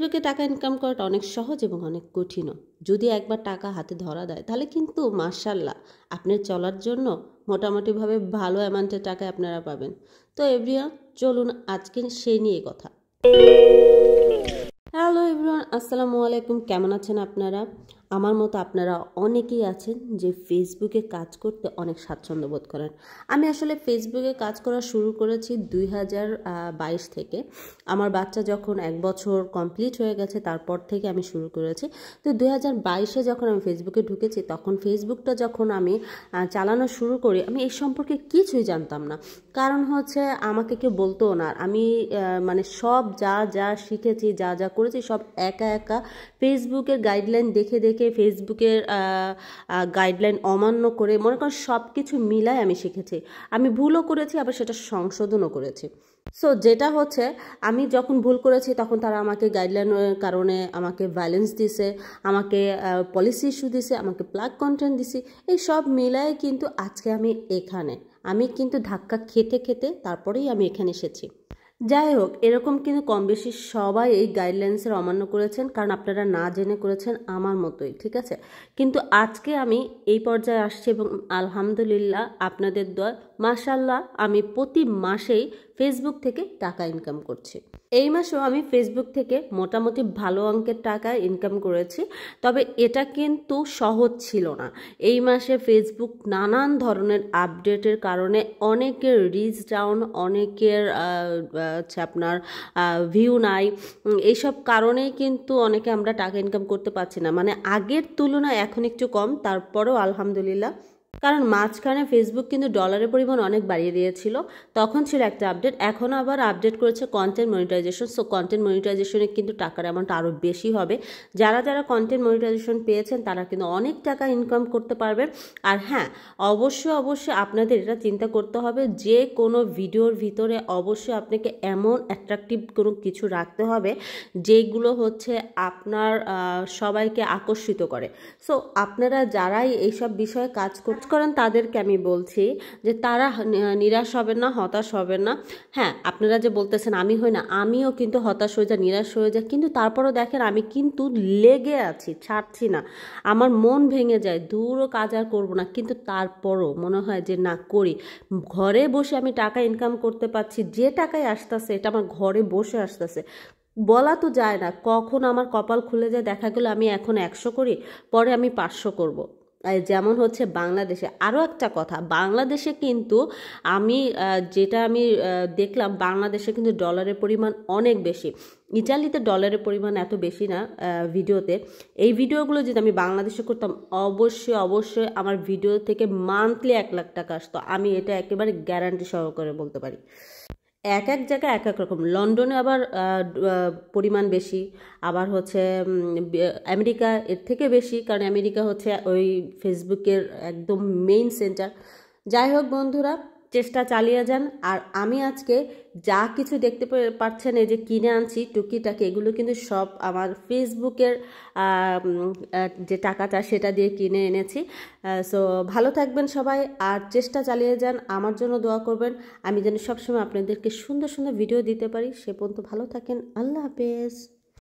ফেসবুকে টাকা ইনকাম করাটা অনেক সহজ এবং অনেক কঠিনও। যদি একবার টাকা হাতে ধরা দেয় তাহলে কিন্তু মাশাআল্লাহ আপনার চলার জন্য মোটামুটিভাবে ভালো অ্যামাউন্টের টাকা আপনারা পাবেন। তো এভরিওয়ান, চলুন আজকে সেই নিয়ে কথা। হ্যালো এভরিওয়ান, আসসালামু আলাইকুম। কেমন আছেন আপনারা? আমার মতো আপনারা অনেকেই আছেন যে ফেসবুকে কাজ করতে অনেক স্বাচ্ছন্দ্য বোধ করেন। আমি আসলে ফেসবুকে কাজ করা শুরু করেছি 2022 থেকে। আমার বাচ্চা যখন 1 বছর কমপ্লিট হয়ে গেছে তারপর থেকে আমি শুরু করেছি। তো 2022-এ যখন আমি ফেসবুকে ঢুকেছি তখন ফেসবুকটা যখন আমি চালানো শুরু করি আমি এই সম্পর্কে কিছুই জানতাম না। কারণ হচ্ছে আমাকে কেউ বলতো না। আমি মানে সব যা শিখেছি, যা করেছি সব একা একা ফেসবুকের গাইডলাইন দেখে ফেসবুকের গাইডলাইন অমান্য করে মনে করেন সব কিছু মিলায় আমি শিখেছি। আমি ভুলও করেছি, আবার সেটা সংশোধনও করেছি। সো যেটা হচ্ছে, আমি যখন ভুল করেছি তখন তারা আমাকে গাইডলাইনের কারণে আমাকে ভায়োলেন্স দিছে, আমাকে পলিসি ইস্যু দিছে, আমাকে প্লাগ কন্টেন্ট দিছে। এই সব মিলায় কিন্তু আজকে আমি এখানে। আমি কিন্তু ধাক্কা খেতে তারপরেই আমি এখানে এসেছি। যাই হোক, এরকম কিন্তু কম বেশি সবাই এই গাইডলাইন্সের অমান্য করেছেন, কারণ আপনারা না জেনে করেছেন আমার মতোই, ঠিক আছে। কিন্তু আজকে আমি এই পর্যায়ে আসছি এবং আলহামদুলিল্লাহ আপনাদের দোয়া মাশাআল্লাহ আমি প্রতি মাসেই ফেসবুক থেকে টাকা ইনকাম করছি। এই মাসেও আমি ফেসবুক থেকে মোটামুটি ভালো অঙ্কের টাকা ইনকাম করেছি। তবে এটা কিন্তু সহজ ছিল না। এই মাসে ফেসবুক নানান ধরনের আপডেটের কারণে অনেকের রিচ ডাউন, অনেকের হচ্ছে আপনার ভিউ নাই। এইসব কারণেই কিন্তু অনেকে আমরা টাকা ইনকাম করতে পারছি না। মানে আগের তুলনায় এখন একটু কম, তারপরেও আলহামদুলিল্লাহ। কারণ মাঝখানে ফেসবুক কিন্তু ডলারের পরিমাণ অনেক বাড়িয়ে দিয়েছিল, তখন ছিল একটা আপডেট। এখন আবার আপডেট করেছে কন্টেন্ট মনিটাইজেশন। সো কন্টেন্ট মনিটাইজেশনে কিন্তু টাকার অ্যামাউন্ট আরও বেশি হবে। যারা কন্টেন্ট মনিটাইজেশন পেয়েছেন তারা কিন্তু অনেক টাকা ইনকাম করতে পারবেন। আর হ্যাঁ, অবশ্যই আপনাদের এটা চিন্তা করতে হবে যে কোনো ভিডিওর ভিতরে অবশ্যই আপনাকে এমন অ্যাট্রাকটিভ কোনো কিছু রাখতে হবে যেগুলো হচ্ছে আপনার সবাইকে আকর্ষিত করে। সো আপনারা যারাই এইসব বিষয়ে কাজ করেন তাদেরকে আমি বলছি যে তারা নিরাশ হবেন না, হতাশ হবেন না। হ্যাঁ, আপনারা যে বলতেছেন আমি হই না, আমিও কিন্তু হতাশ হয়ে যাই, নিরাশ হয়ে যাই, কিন্তু তারপরও দেখেন আমি কিন্তু লেগে আছি, ছাড়ছি না। আমার মন ভেঙে যায়, দূরও কাজ আর করবো না, কিন্তু তারপরও মনে হয় যে না করি। ঘরে বসে আমি টাকা ইনকাম করতে পারছি, যে টাকায় আসতেছে এটা আমার ঘরে বসে আসতেছে। বলা তো যায় না, কখন আমার কপাল খুলে যায়, দেখা গেলো আমি এখন 100 করি, পরে আমি 500 করব। যেমন হচ্ছে বাংলাদেশে আরও একটা কথা, বাংলাদেশে কিন্তু যেটা আমি দেখলাম, বাংলাদেশে কিন্তু ডলারের পরিমাণ অনেক বেশি। ইটালিতে ডলারের পরিমাণ এত বেশি না ভিডিওতে। এই ভিডিওগুলো যদি আমি বাংলাদেশে করতাম অবশ্যই আমার ভিডিও থেকে মান্থলি 1 লাখ টাকা আসতো। আমি এটা একেবারে গ্যারান্টি সহকারে বলতে পারি। এক জায়গায় এক রকম। লন্ডনে আবার পরিমাণ বেশি, আবার হচ্ছে আমেরিকা এর থেকে বেশি, কারণ আমেরিকা হচ্ছে ওই ফেসবুকের একদম মেইন সেন্টার। যাই হোক বন্ধুরা, চেষ্টা চালিয়ে যান। আর আমি আজকে যা কিছু দেখতে পাচ্ছেন এই যে কিনে আনছি টুকিটাকি, এগুলো কিন্তু সব আমার ফেসবুকের যে টাকাটা সেটা দিয়ে কিনে এনেছি। সো ভালো থাকবেন সবাই, আর চেষ্টা চালিয়ে যান। আমার জন্য দোয়া করবেন, আমি যেন সবসময় আপনাদেরকে সুন্দর ভিডিও দিতে পারি। সে পর্যন্ত ভালো থাকেন। আল্লাহ হাফেজ।